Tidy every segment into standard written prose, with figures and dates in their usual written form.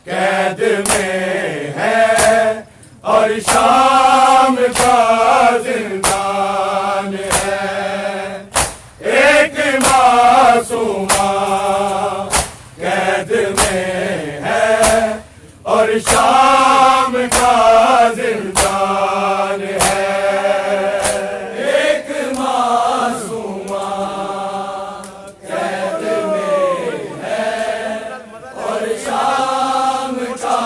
कैद में है और शाम का जिंदान है। एक मासूमा कैद में है और शाम का जिंदान है। एक मासूमा कैद में है और शाम का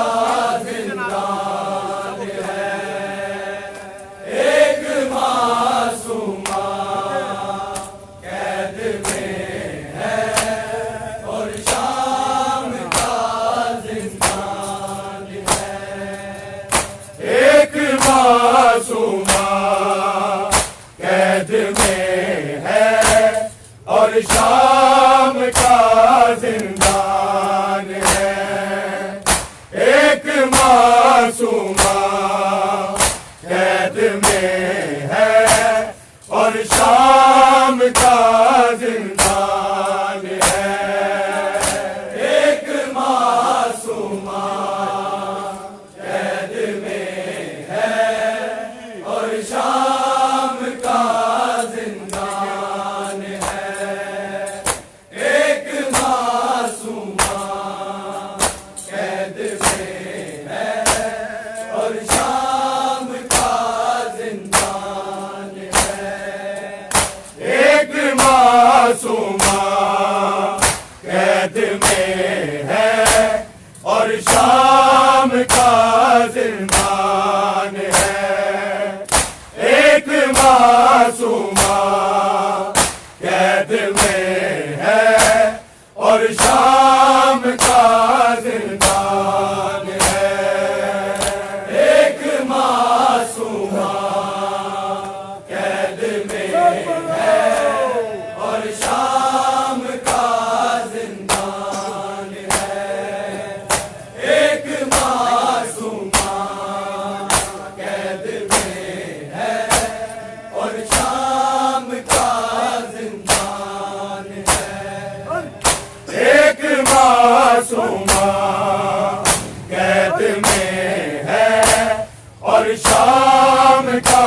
जिंदान है। एक मासूमा कैद में है और शाम का जिंदान है। एक मासूमा कैद में है और शाम का जिंदान है। एक मासूमा कैद में है और शाम का जिंदान है। एक मासूमा कैद में है और शाम का जिंदान है। एक मासूमा कैद में है और शाम का जिंदान है। एक मासूमा कैद में है और शाम का जिंदान है। एक मासूमा कैद में है और शाम का जिंदान है। एक मासूमा कैद में है और शाम का जिंदान है। एक मासूमा कैद में है और शाम का जिंदान है। एक मासूमा कैद में है और शाम का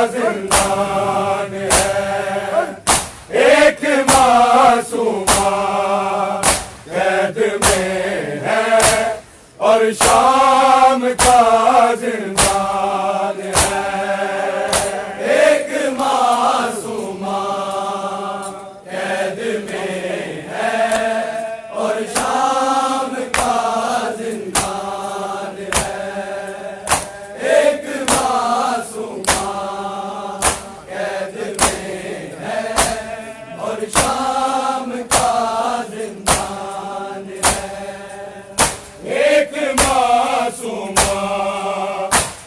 जिंदान है। एक मासूमा कैद में है और शाम का जिंदान है। एक मासूमा कैद में है और शाम का जिंदान है। एक मासूमा कैद में है और शाम का जिंदान है। एक मासूमा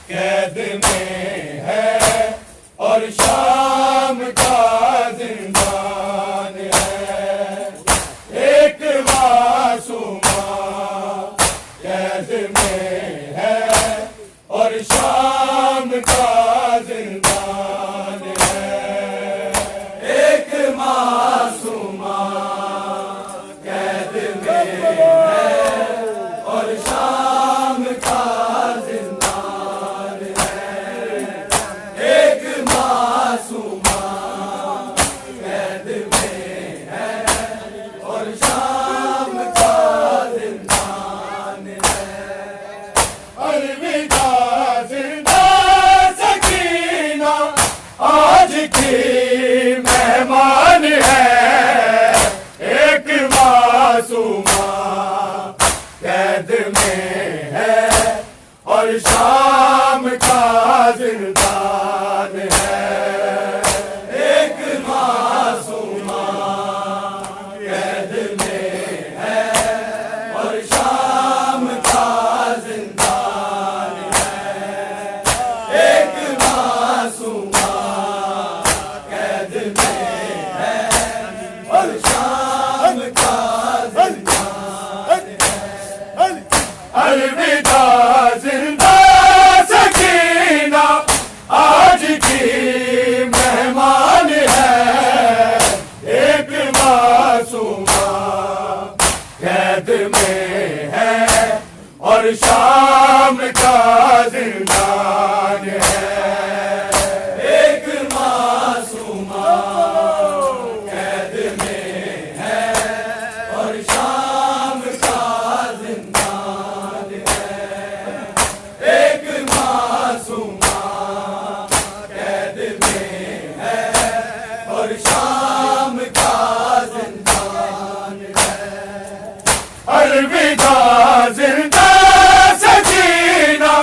कैद में है और शाम का जिंदान है। एक मासूमा कैद में है और शाम का जिंदान है। एक मासूमा कैद में है और शाम का जिंदान है। एक मासूमा कैद में है और शाम का जिंदान है। अलविदा जिंदा सकीना आज की मेहमान है। एक मासूमा कैद में है और शाम का जिंदान है। एक मासूमा कैद में है और शाम का जिंदान है। एक मासूमा कैद में है और शाम का जिंदान है। अलविदा जिंदा सकीना आज की मेहमान है। एक मासूमा कैद में और शाम का जिंदान है। एक मासूमा कैद में है और शाम का जिंदान है। एक मासूमा कैद में है और शाम का जिंदान है। अलविदा जिंदा सकीना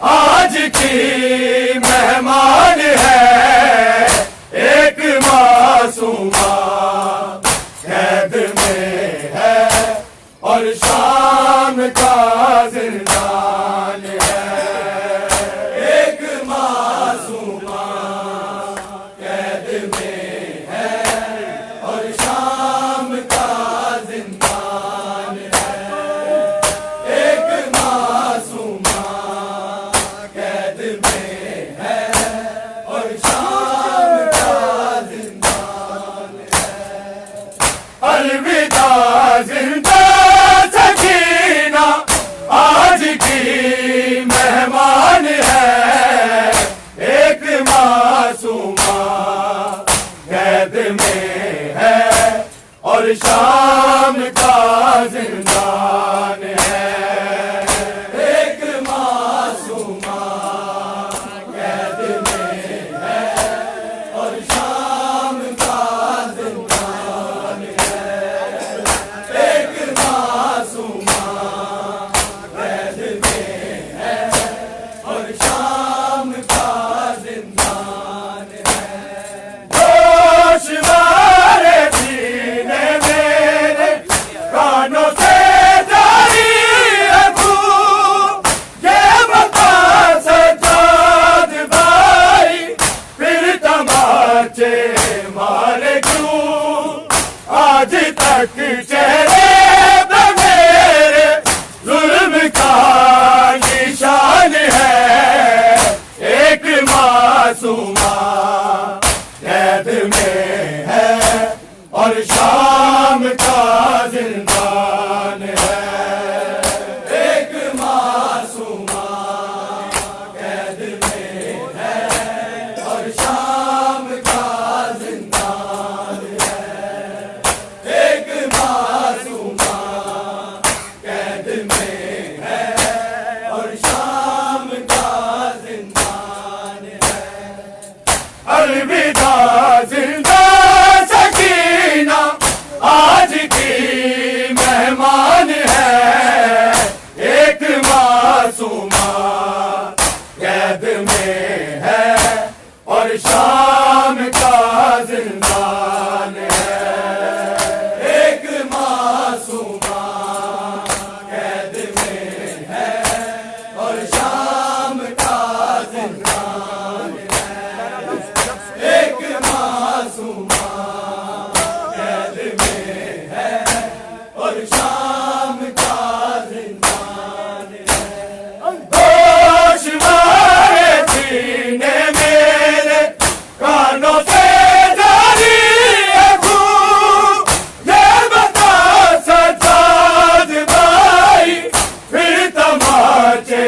आज की मेहमान है। एक मासूमा कैद में है और शाम का जिंदान है। एक मासूमा कैद में है और शाम का जिंदान है। एक मासूमा कैद में है और शाम का जिंदान है। अलविदा जिंदा सकीना आज की मेहमान है। एक मासूमा कैद में है और शाम का जिंदान है। एक मासूमा कैद में है और शाम का जिंदान है। एक मासूमा कैद में है और शाम का जिंदान है। जोश मारे सीने मेरे कानों से जारी रखूं, ये बता सजाद भाई फिर तमाचे मारे क्यों। आज तक चेहरे पे मेरे जुल्म का निशान है। एक मासूमा कैद में है और शाम का जिंदान है। एक मासूमा कैद में है और शाम का जिंदान है। एक मासूमा कैद में है और शाम का जिंदान है। अलविदा जिंदा सकीना आज की मेहमान है। एक मासूमा कैद में है और शाम का जिंदान है। एक मासूमा कैद में है और शाम का जिंदान है। एक मासूमा कैद में है और शाम का जिंदान है। होश मारे सीने मेरे कानों से जारी रखूं, ये बता सजाद भाई फिर तमाचे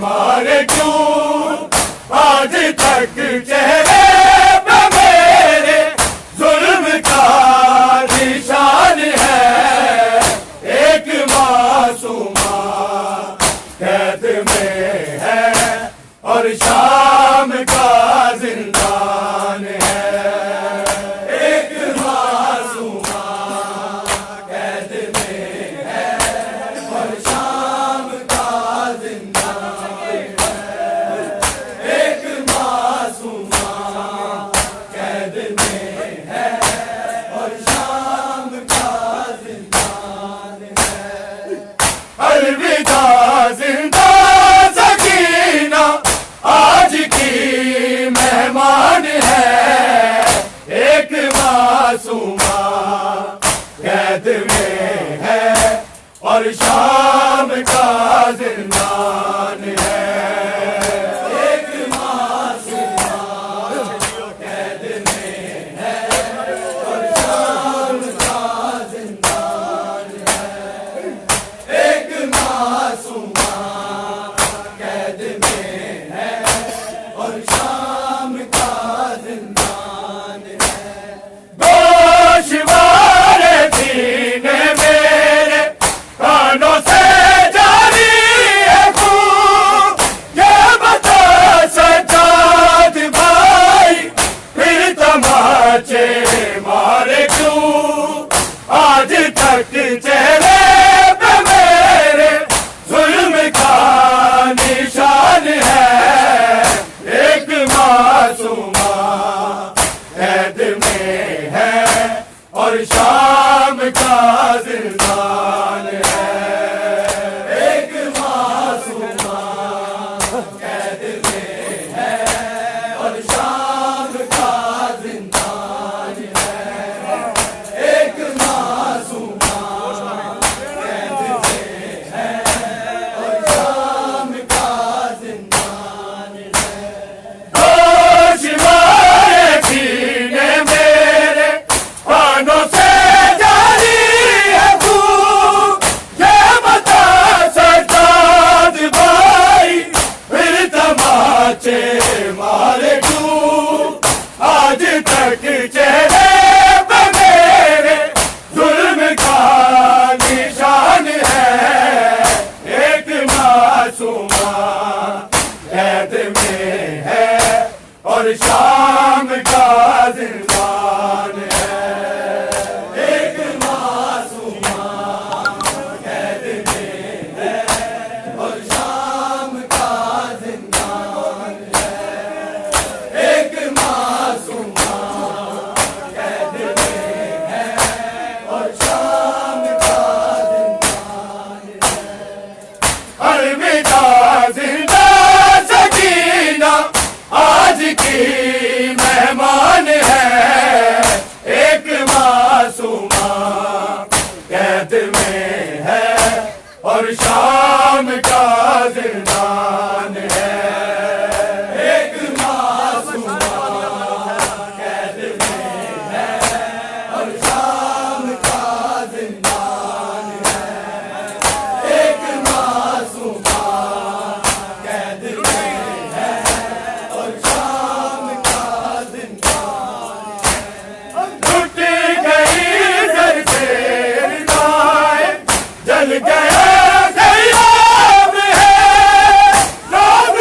मारे क्यों। आज तक चेहरे पे मेरे जुल्म का निशान है। एक मासूमा कैद में है और शाम का जिंदान है। एक मासूमा कैद में है और शाम का जिंदान है। एक मासूमा कैद में है और शाम का जिंदान है। अलविदा जिंदा सकीना आज की मेहमान है। एक मासूमा कैद में है और शाम का जिंदान है। एक मासूमा कैद में है और शाम का जिंदान है। एक मासूमा और शाम का जिंदान है। एक मासूमा कैद में है और शाम का जिंदान है। एक मासूमा कैद में है और शाम का जिंदान है। अलविदा जिंदा सकीना आज की मेहमान है। एक मासूमा कैद में है और शाम का जिंदान है। एक मासूमा कैद में है और शाम का जिंदान है। एक मासूमा कैद में है और शाम का जिंदान है। टूट गई घर से रिदाएं, जल गया ग़याब है। लोग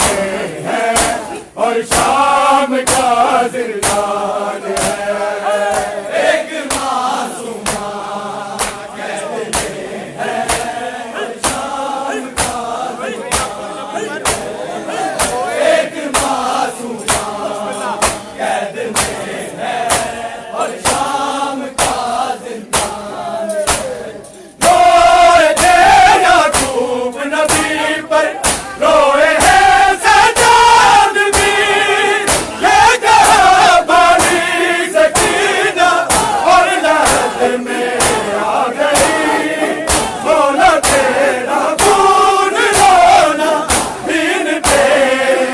में है और शाम का जिंदान है। एक मासूम कैद में है और शाम का जिंदान है। एक मासूम कैद में है और शाम का जिंदान है। रोए थे याकूब नबी पर, रोए हैं सजाद भी, ये कहा बानी सकीना और लहद में आ गई। मौला तेरा खून रोना दीन पे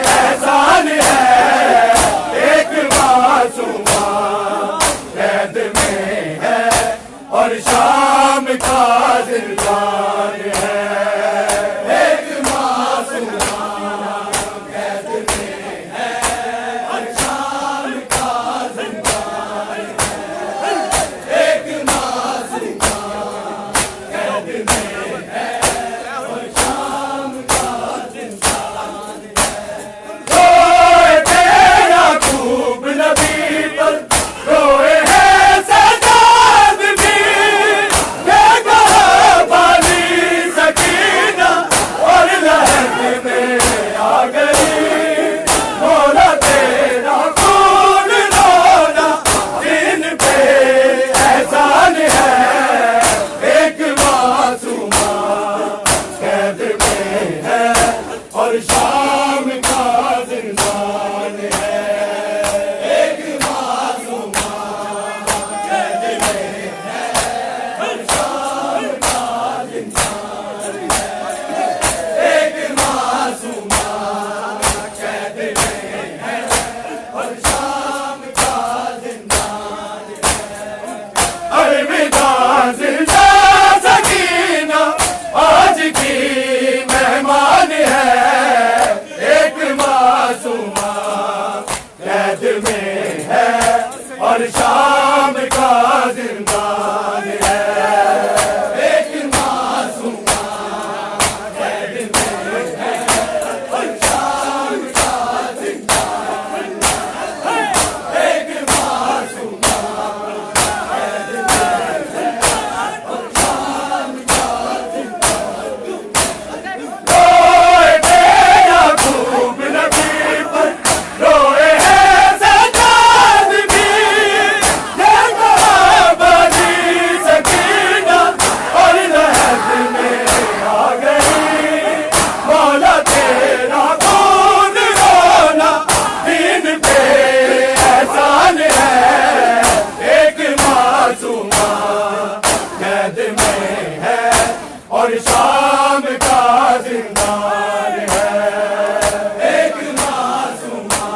एहसान है। एक मासूमा कैद में है और शाम का जिंदान है। एक मासूमा कैद में है और शाम का जिंदान है। एक मासूमा कैद में है और शाम का जिंदान है। रोए थे याकूब नबी पर, रोए हैं सजाद भी, ये कहा बानी सकीना और लहद में आ गई। मौला तेरा खून रोना दीन पे एहसान है। एक मासूमा कैद में है और शाम का जिंदान है। एक मासूमा कैद में है और शाम का जिंदान है। एक मासूमा कैद में है और शाम का जिंदान है। अलविदा जिंदा सकीना आज की मेहमान है। एक मासूमा कैद में है और शाम का जिंदान है। एक मासूमा कैद में है और शाम का जिंदान है। एक मासूमा कैद में है और शाम का जिंदान है। रोए थे याकूब नबी पर, रोए हैं सजाद भी, ये कहा बानी सकीना और लहद में आ गई। मौला तेरा खून रोना दीन पे एहसान है। एक मासूमा कैद में है और शाम का जिंदान है। एक मासूमा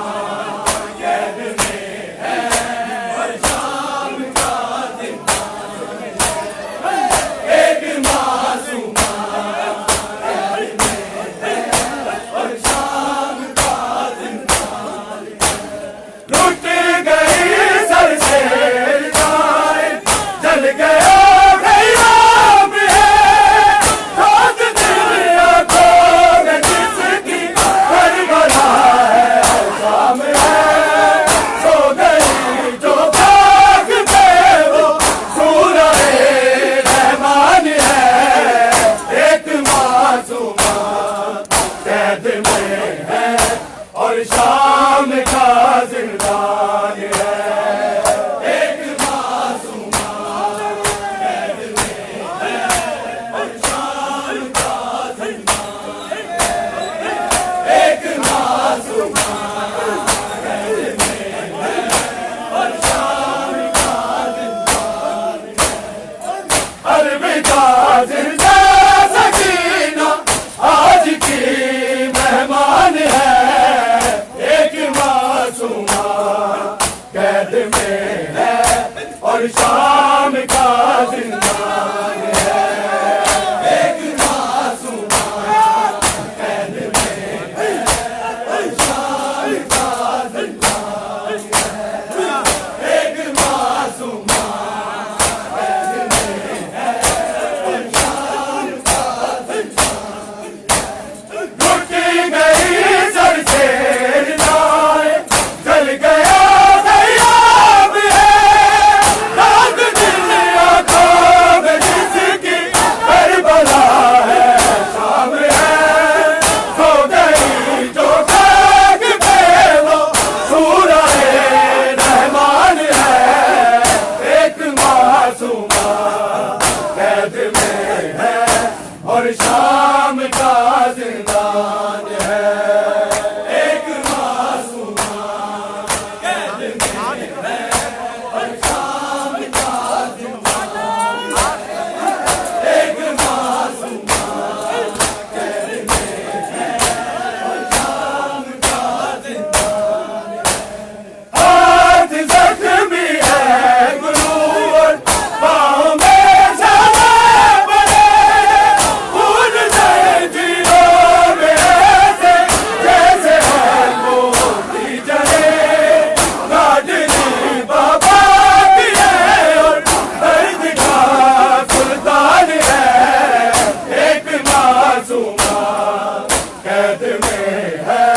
कैद में है और शाम का जिंदान है। एक मासूमा कैद में है और शाम का जिंदान है। लुट गई सर से जाए, जल गया खैराब है। रात दिन आंखों में जिसकी करबला है शाम है। सो गई जो भाग पे वो सूरह रहमान है। एक मासूमा कैद में है और शाम का जिंदान है। एक मासूमा कैद में है और शाम का जिंदान है। एक मासूमा कैद में है और शाम का जिंदान है। अलविदा जिंदा सकीना आज की मेहमान है। एक मासूमा कैद में है और शाम का जिंदान है। एक मासूमा कैद में है और शाम का जिंदान है। एक मासूमा कैद में है और शाम का जिंदान है। लुट गई में है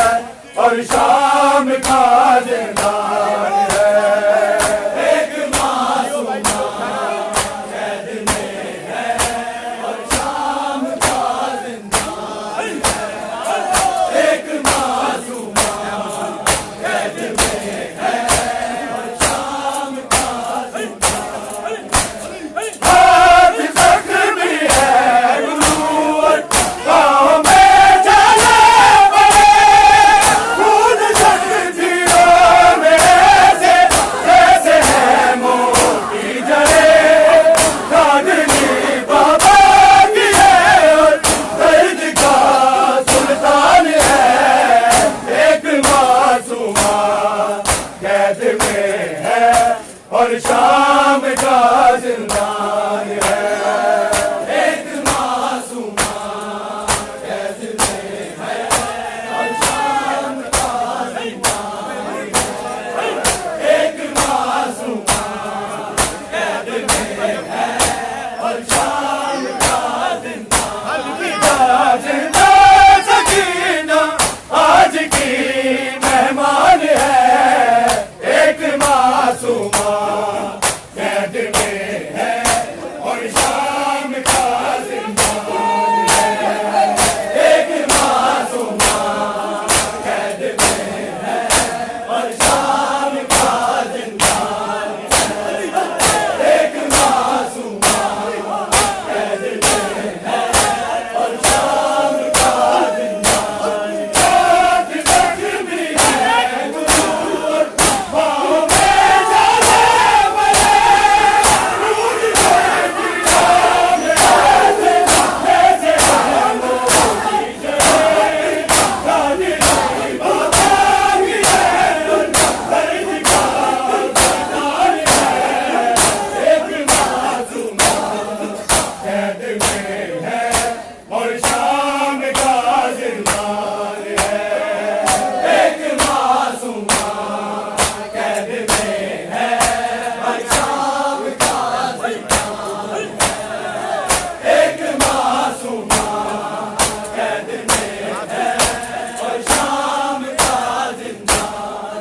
और शाम का जिंदान है। एक मासूम कैद में है और शाम का जिंदान है। एक मासूम कैद में है और शाम का जिंदान है। हाथ जख्मी है गुरूर पाँव में जले पड़े, खून जंजीरों में ऐसे जैसे है मोटी जड़े। कांदनी बाबा की है और दर्द का सुल्तान है। एक मासूमा कैद में है और शाम का जिंदान है। एक मासूमा कैद में है और शाम का जिंदान है। एक मासूमा कैद में है और शाम का जिंदान है। जिंदा सकीना आज की मेहमान है। एक मासूमा कैद में है और शाम का जिंदान है। एक मासूमा कैद में है और शाम का जिंदान है। एक मासूमा कैद में है और शाम का जिंदान है। हाथ जख्मी है गुरूर पाँव में जले पड़े, खून जंजीरों में ऐसे जैसे है मोटी जड़े। कांदनी बाबा की है और दर्द का सुल्तान है। एक मासूमा कैद में है और शाम का जिंदान है। एक मासूमा कैद में है और शाम का जिंदान है। एक मासूमा कैद में है और शाम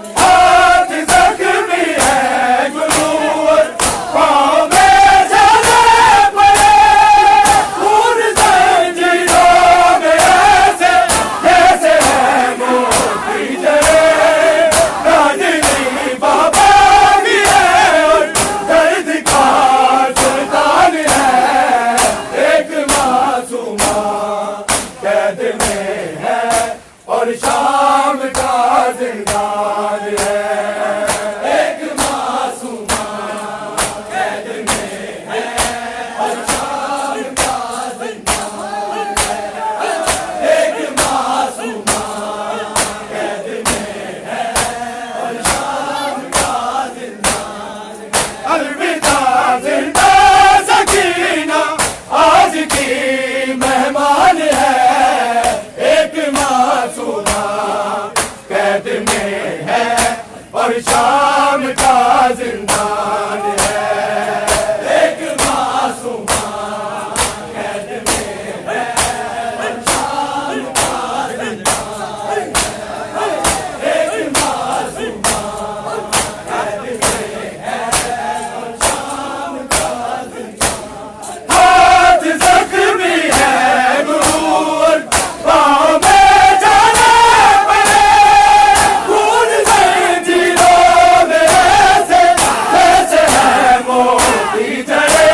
का जिंदान है। हाथ जख्मी है गुरूर पाँव में जले पड़े, खून जंजीरों में ऐसे जैसे है मोटी जड़े। कांदनी बाबा की है और दर्द का सुल्तान है। एक मासूमा कैद में है और शाम का जिंदान है। एक मासूमा कैद में है और शाम का जिंदान है। एक मासूमा कैद में है और शाम का जिंदान है। अलविदा जिंदा सकीना आज की मेहमान है। एक मासूमा कैद में है और शाम का जिंदान है। एक मासूमा कैद में है और शाम का जिंदान है। एक मासूमा कैद में है और शाम का जिंदान है। हाथ जख्मी है गुरूर पाँव में जले पड़े, खून जंजीरों में ऐसे जैसे है मोटी जड़े।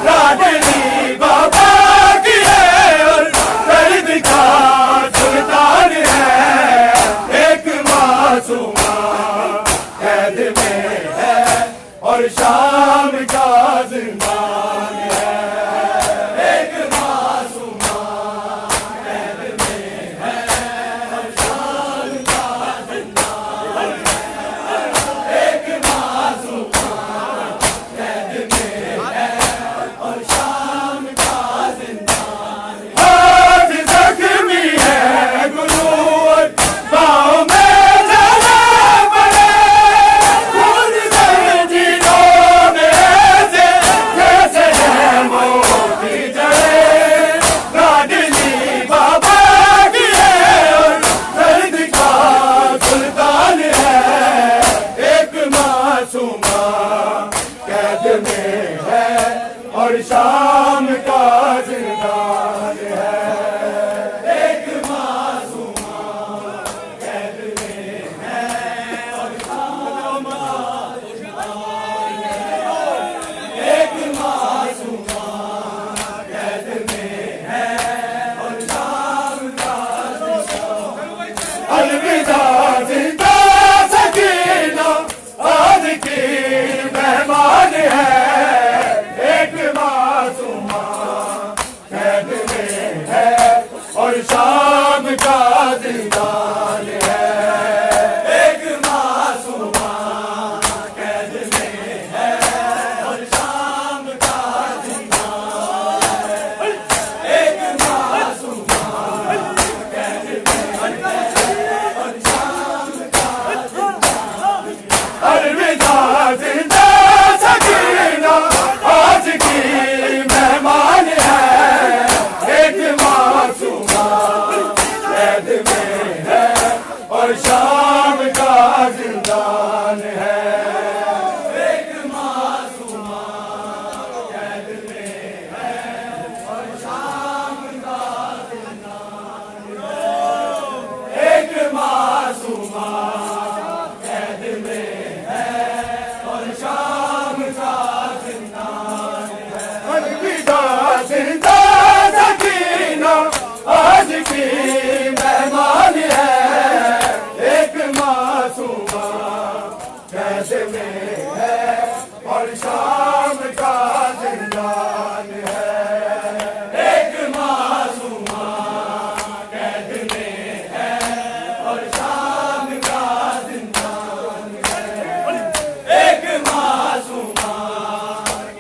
कांदनी बाबा की है और दर्द का सुल्तान है। एक मासूमा कैद में है और शाम का जिंदान है। एक मासूमा कैद में है और शाम का जिंदान है। एक मासूमा कैद में है और शाम का जिंदान है। हाथ जख्मी है गुरूर पाँव में जले पड़े, खून जंजीरों में अलविदा जिंदा सकीना आज की मेहमान है। एक मासूमा कैद में है और शाम का जिंदान है। एक मासूमा कैद में है और शाम का जिंदान है। एक मासूमा कैद में है और शाम का जिंदान है। अलविदा जिंदा सकीना आज की मेहमान है। एक मासूमा कैद में है और शाम का जिंदान है। एक मासूमा कैद में है और शाम का जिंदान है। एक मासूमा कैद में है और शाम का जिंदान है। अलविदा जिंदा सकीना आज की मेहमान है। एक मासूमा कैद में है और शाम का जिंदान है। एक मासूमा कैद में है और शाम का जिंदान है। एक मासूमा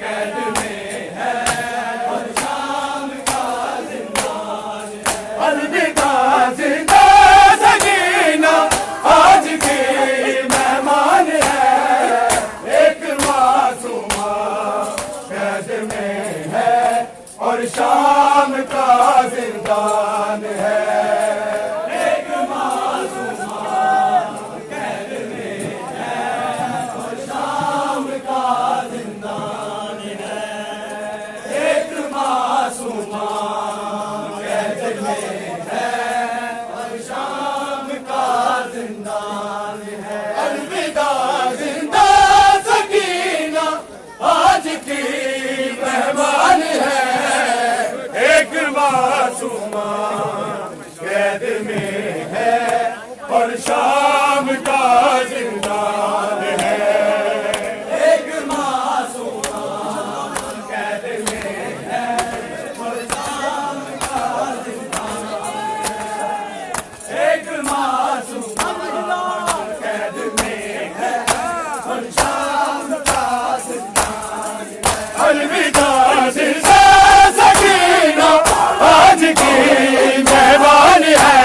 कैद में है और शाम का जिंदान है। अलविदा जिंदा सकीना आज की मेहमान है। एक मासूमा कैद में है और शाम का जिंदान है। एक मासूमा कैद में है और शाम का जिंदान है। एक मासूमा कैद में है और शाम का जिंदान है। अलविदा जिंदा सकीना आज की मेहमान है। एक मासूमा कैद में है और शाम का जिंदान है। एक मासूमा कैद में है और शाम का जिंदान है। एक मासूमा कैद में है और शाम का जिंदान है। अलविदा जिंदा सकीना आज की मेहमान है।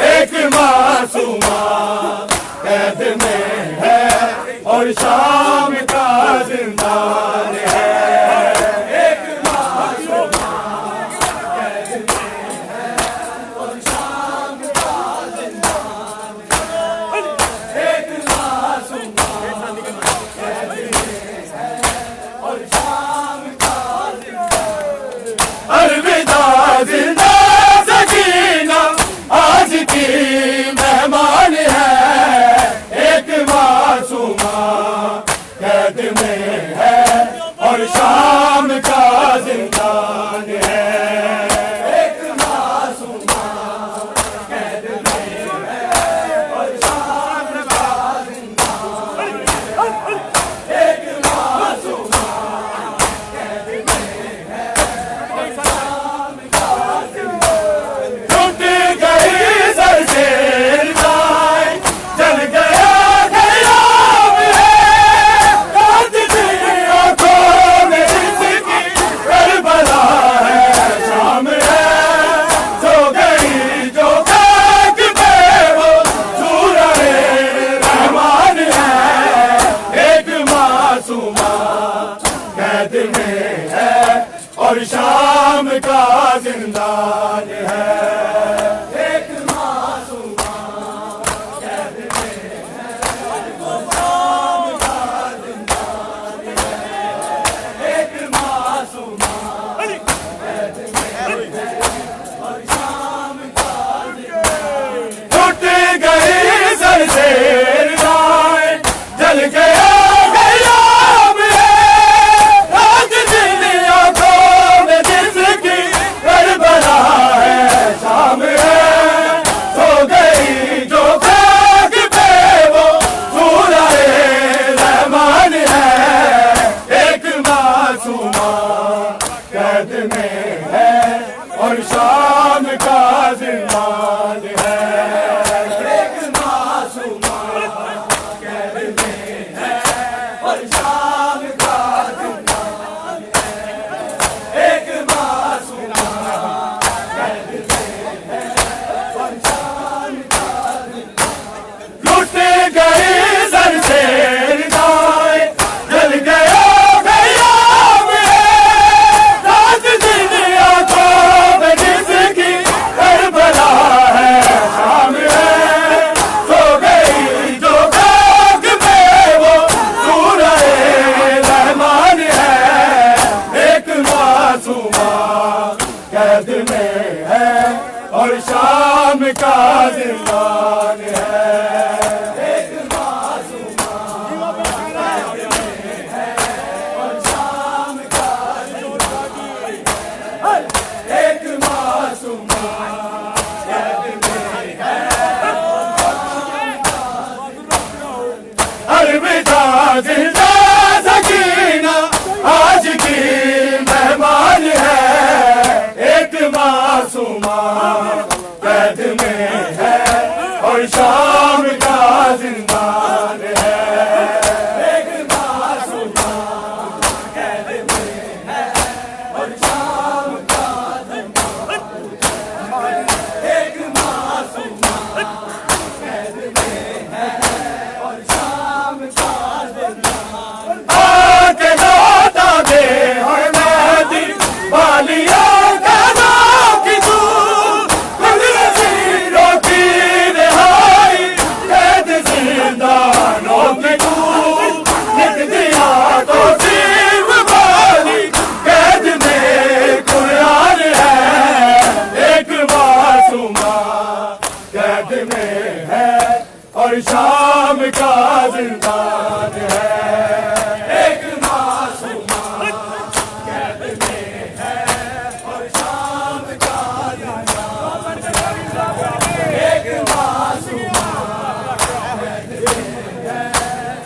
एक मासूमा कैद में है और शाम का जिंदान है। एक मासूमा कैद में है और शाम का जिंदान है। एक मासूमा कैद में है और शाम का जिंदान है। अलविदा जिंदा सकीना आज की मेहमान है। एक मासूमा कैद में है और शाम का जिंदान है। एक मासूमा कैद में है और शाम का जिंदान है। एक मासूमा कैद में है और शाम का जिंदान है। टूट गई सर से रिदाएं, जल गया ख़याल है। रात दिन आँखों में इसकी करबला है। शाम है सो गई जो खाक पे वो सूरह रहमान है। एक मासूमा कैद में है और शाम का जिंदान है। एक मासूमा कैद में है और शाम का जिंदान है। एक मासूमा कैद में है और शाम का जिंदान है। टूट गई सर से रिदाएं, जल गया ख़याल है। रात दिन आँखों में जिसकी करबला है। शाम है सो गई और शाम का जिंदान है। एक मासूम कैद में है और शाम का जिंदान है। एक मासूम कैद में है और शाम का जिंदान। आके लौटा दे हर महदी वालिया और शाम का जिंदान है। एक मासूमा कैद में है और शाम का जिंदान है। एक मासूमा कैद में है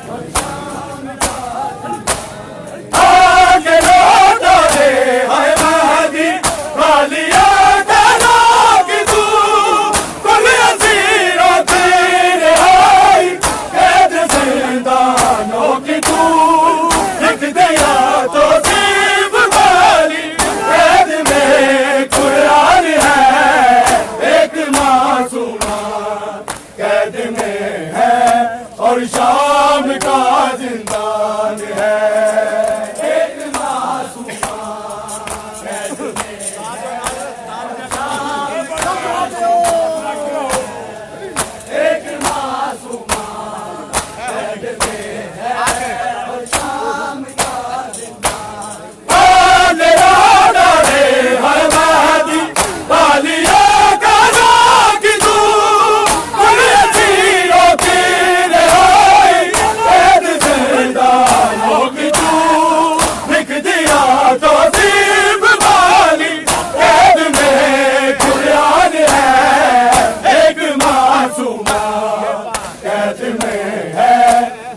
और शाम का जिंदान है। आगे लौटा दे हाय महदी वालिया और शाम का जिंदान है। एक मासूमा कैद में है और शाम का एक मासूमा कैद में है और शाम का जिंदान। आले लौटा दे हर महदी वालिया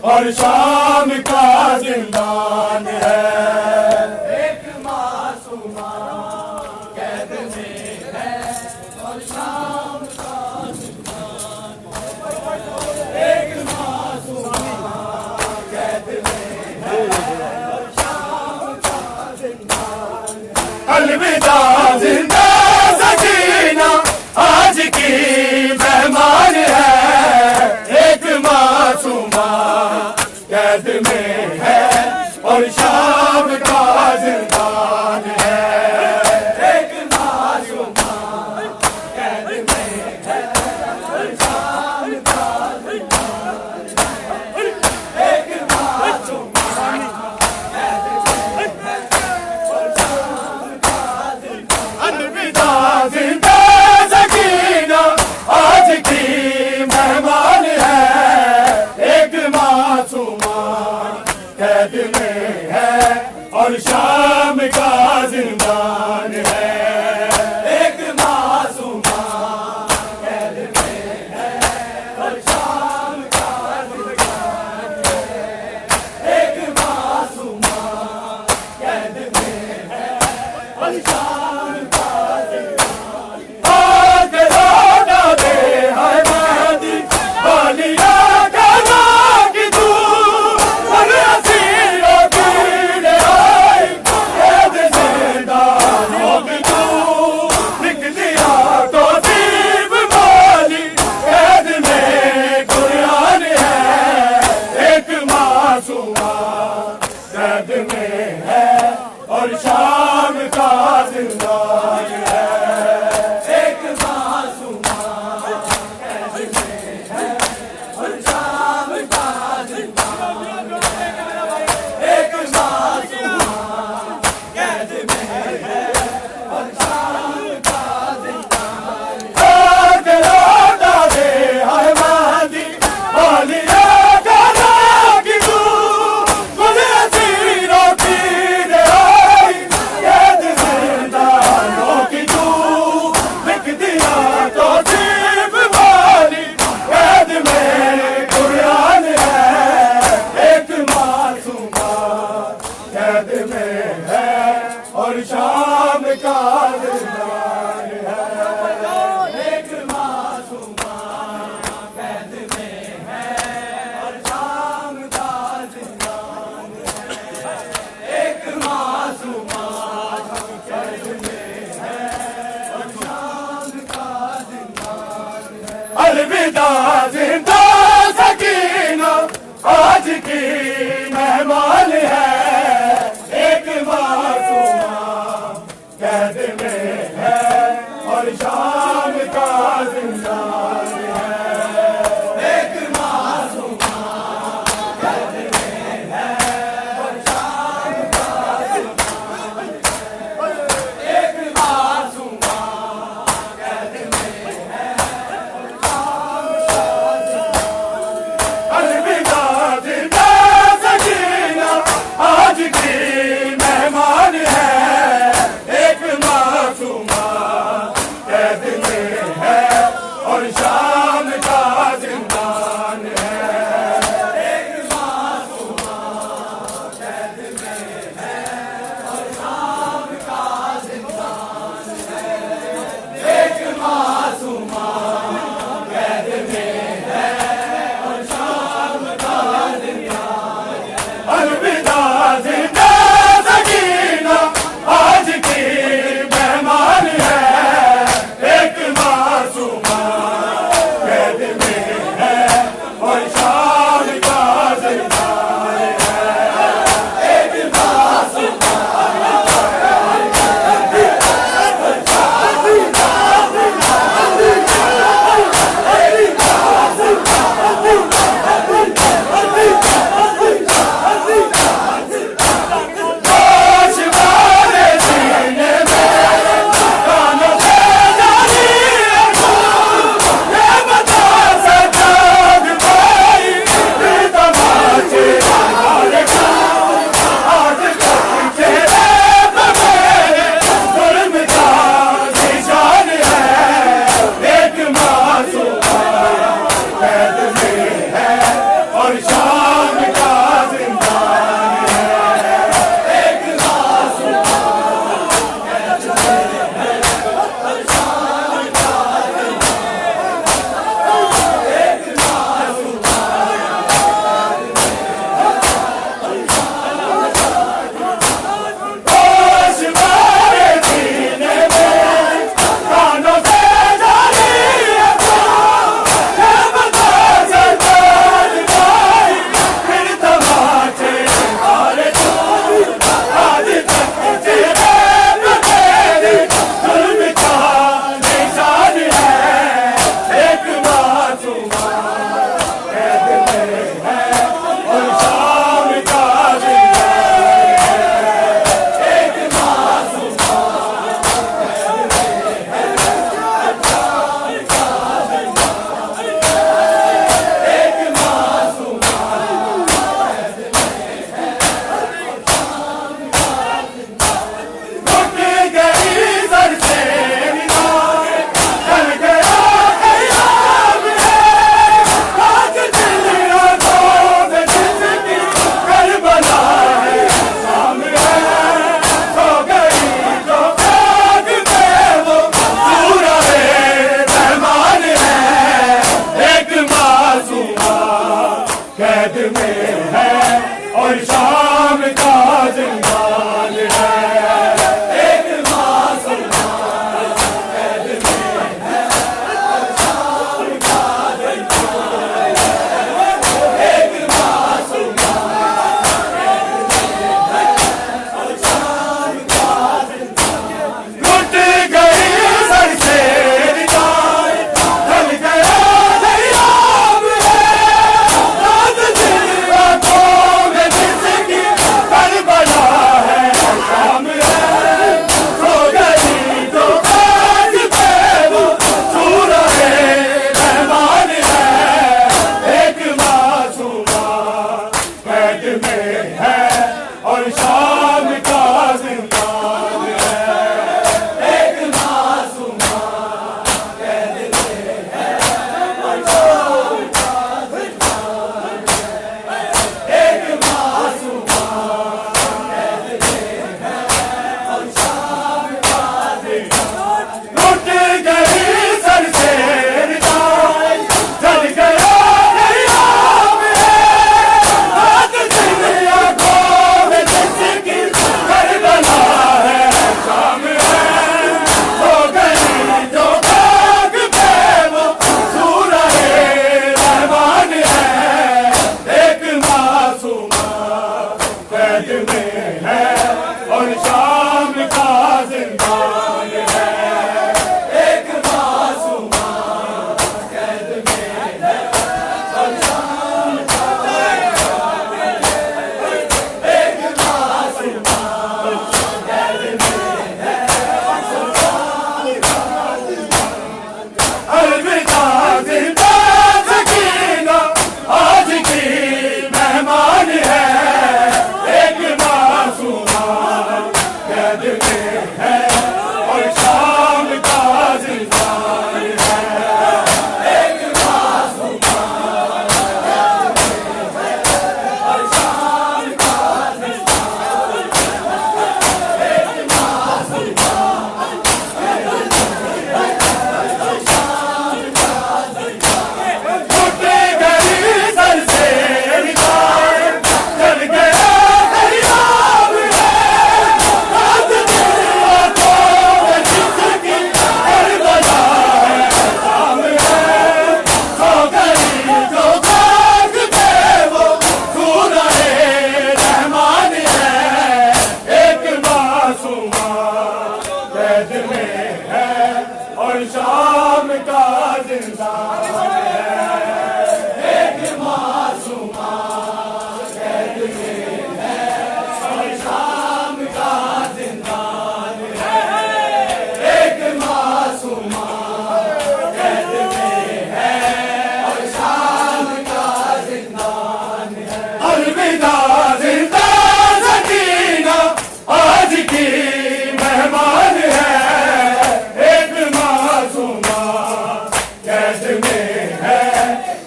और शाम का जिंदान है। एक मासूमा कैद में है और शाम का जिंदान। एक मासूमा कैद में है और शाम का जिंदान। अलविदा जिंदा सकीना आज की मेहमान है। एक मासूमा कैद में है और शाम का जिंदान है। एक मासूमा कैद में है और शाम का जिंदान है। एक मासूमा कैद में है और शाम का जिंदान। अलविदा जिंदा सकीना आज की मेहमान है। एक मासूमा कैद में है और शाम का जिंदान है। एक मासूमा कैद में है और शाम का जिंदान है। एक मासूमा कैद में है और शाम का जिंदान। आगे लौटा दे हाय महदी वालिया अलविदा जिंदा सकीना आज की मेहमान है, एक मासूमा कैद में है और शाम का जिंदान है। एक मासूमा कैद में है और शाम का जिंदान है। एक मासूमा कैद में है और शाम का जिंदान है। अलविदा जिंदा सकीना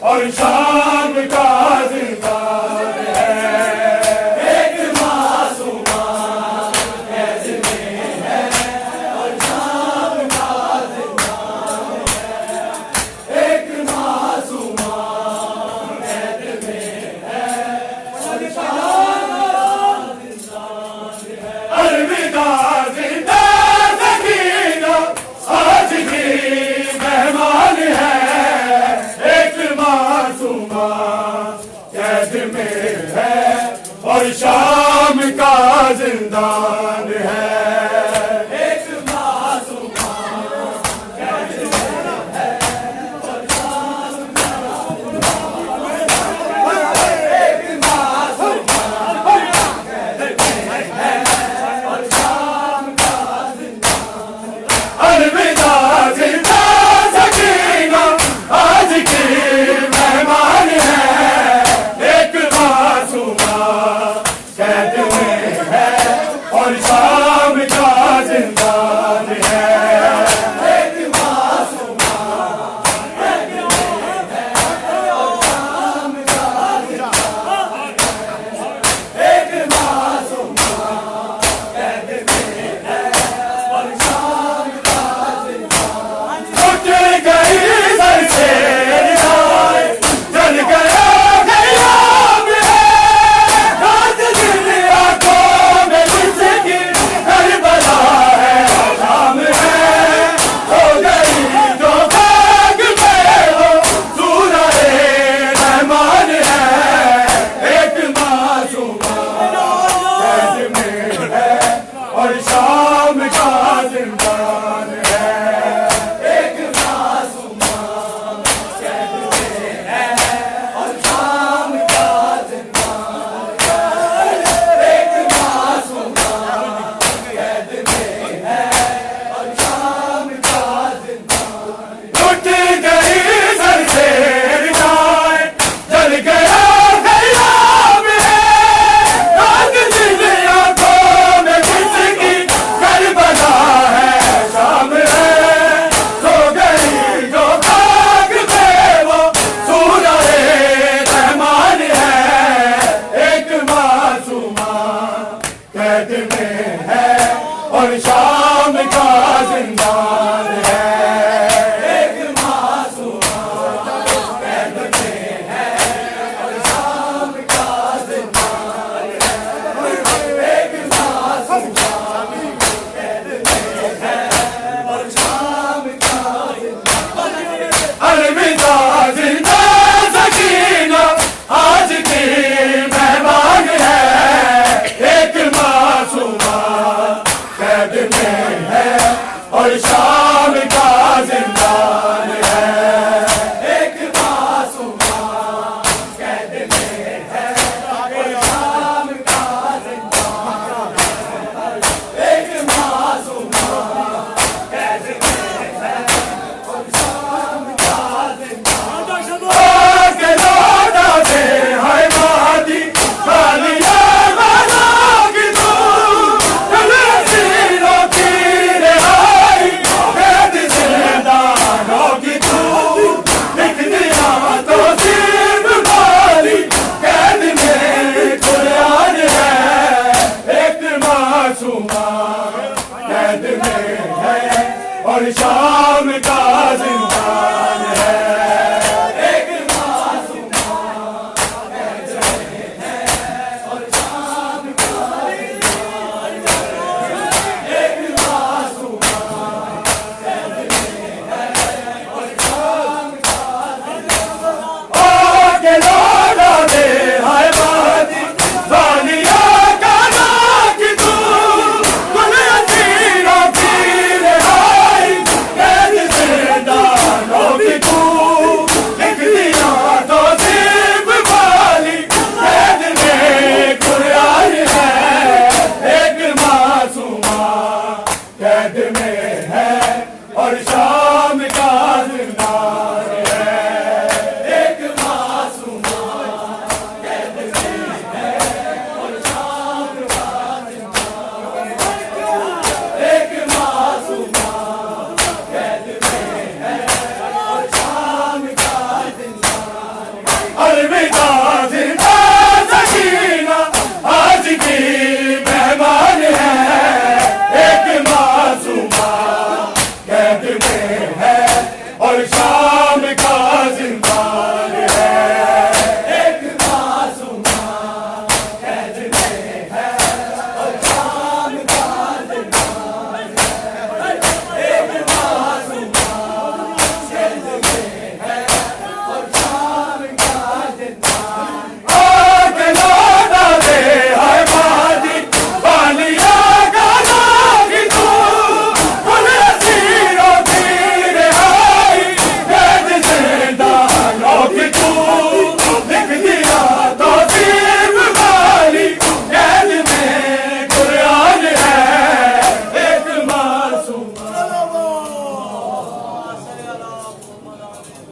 और शाम का जिंदान है। एक मासूमा कैद में है और शाम का जिंदान है। एक मासूमा कैद में है और शाम का जिंदान है। अलविदा जिंदा सकीना आज की मेहमान है। कैद में है और शाम का जिंदान है।